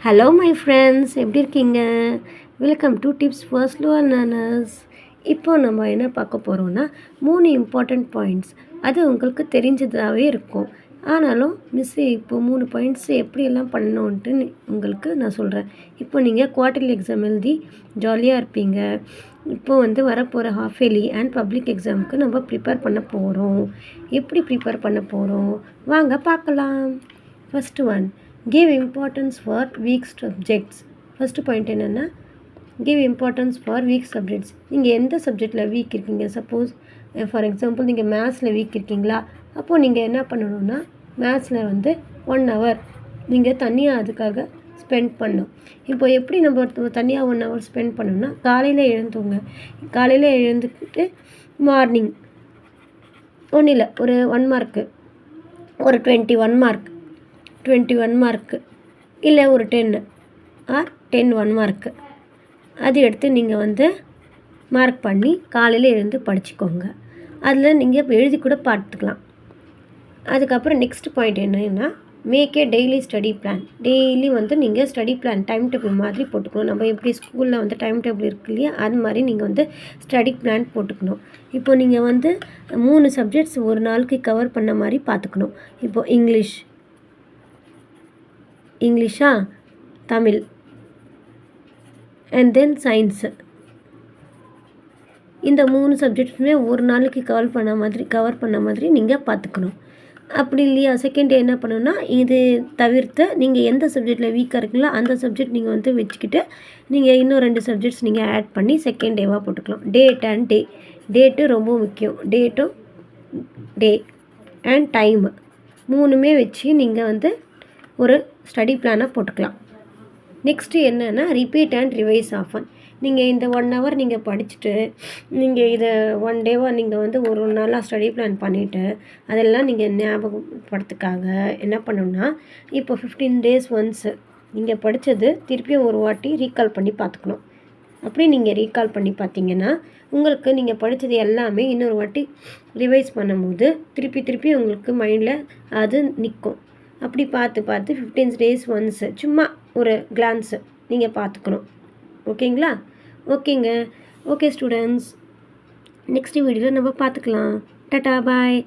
Hello my friends, எப்படி இருக்கீங்க? Welcome to tips for slow learners. இப்போ நம்ம என்ன பார்க்க போகிறோம்னா 3 இம்பார்ட்டண்ட் பாயிண்ட்ஸ். அது உங்களுக்கு தெரிஞ்சதாகவே இருக்கும். ஆனாலும் இப்போ 3 பாயிண்ட்ஸ் எப்படியெல்லாம் பண்ணணுன்ட்டு உங்களுக்கு நான் சொல்கிறேன். இப்போ நீங்கள் குவார்ட்டர்லி எக்ஸாம் எழுதி ஜாலியாக இருப்பீங்க. இப்போ வரப்போகிற ஹாஃப் இயர்லி அண்ட் பப்ளிக் எக்ஸாமுக்கு நம்ம ப்ரிப்பேர் பண்ண போகிறோம். எப்படி ப்ரிப்பேர் பண்ண போகிறோம் வாங்க பார்க்கலாம். First one, give importance for weak subjects. First point என்னென்னா, give importance for weak subjects. நீங்கள் எந்த சப்ஜெக்டில் வீக் இருக்கீங்க? சப்போஸ் ஃபார் எக்ஸாம்பிள் நீங்கள் மேத்ஸில் வீக் இருக்கீங்களா? அப்போது நீங்கள் என்ன பண்ணணுன்னா, மேத்ஸில் 1 hour நீங்கள் தனியாக அதுக்காக ஸ்பெண்ட் பண்ணணும். இப்போ எப்படி நம்ம தனியாக 1 hour ஸ்பெண்ட் பண்ணணும்னா, காலையில் எழுந்துக்கிட்டு மார்னிங் ஒன்றும் இல்லை, ஒரு 1 மார்க்கு, ஒரு 21 மார்க்கு இல்லை ஒரு 10 ஆர் 1 மார்க்கு அது எடுத்து நீங்கள் மார்க் பண்ணி காலையில் எழுந்து படிச்சுக்கோங்க. அதில் நீங்கள் எழுதி கூட பார்த்துக்கலாம். அதுக்கப்புறம் நெக்ஸ்ட் பாயிண்ட் என்னன்னா, make a daily study plan. Daily நீங்கள் ஸ்டடி பிளான் டைம் டேபிள் மாதிரி போட்டுக்கணும். நம்ம எப்படி ஸ்கூலில் டைம் டேபிள் இருக்கு இல்லையா, அது மாதிரி நீங்கள் ஸ்டடி பிளான் போட்டுக்கணும். இப்போ நீங்கள் 3 சப்ஜெக்ட்ஸ் ஒரு நாளுக்கு கவர் பண்ண மாதிரி பார்த்துக்கணும். இப்போது இங்கிலீஷா, தமிழ் அண்ட் தென் சயின்ஸு. இந்த 3 சப்ஜெக்ட்ஸுமே ஒரு நாளைக்கு கவர் பண்ண மாதிரி நீங்கள் பார்த்துக்கணும். அப்படி இல்லையா, செகண்ட் டே என்ன பண்ணணும்னா, இது தவிர்த்து நீங்கள் எந்த சப்ஜெக்டில் வீக்காக இருக்குங்களோ அந்த சப்ஜெக்ட் நீங்கள் வச்சுக்கிட்டு நீங்கள் இன்னும் 2 சப்ஜெக்ட்ஸ் நீங்கள் ஆட் பண்ணி செகண்ட் டேவாக போட்டுக்கலாம். டேட்டு ரொம்ப முக்கியம். டே அண்ட் டைமு 3மே வச்சு நீங்கள் ஒரு ஸ்டடி பிளானாக போட்டுக்கலாம். நெக்ஸ்ட்டு என்னென்னா, ரிப்பீட் அண்ட் ரிவைஸ் ஆஃபன். நீங்கள் இந்த 1 hour நீங்கள் படிச்சுட்டு நீங்கள் இதை 1 டேவாக நீங்கள் ஒரு நாளாக ஸ்டடி பிளான் பண்ணிவிட்டு அதெல்லாம் நீங்கள் ஞாபகப்படுத்துக்காக என்ன பண்ணணும்னா, இப்போ 15 days ஒன்ஸு நீங்கள் படித்தது திருப்பியும் ஒரு வாட்டி ரீகால் பண்ணி பார்த்துக்கணும். அப்படி நீங்கள் ரீகால் பண்ணி பார்த்தீங்கன்னா உங்களுக்கு நீங்கள் படித்தது எல்லாமே இன்னொரு வாட்டி ரிவைஸ் பண்ணும்போது திருப்பி உங்களுக்கு மைண்டில் அது நிற்கும். அப்படி பார்த்து 15 days ஒன்ஸு சும்மா ஒரு கிளான்ஸு நீங்கள் பார்த்துக்கணும். ஓகேங்களா? ஓகே ஸ்டூடெண்ட்ஸ், நெக்ஸ்ட் வீடியோவில் நம்ம பார்த்துக்கலாம். டாடா பாய்.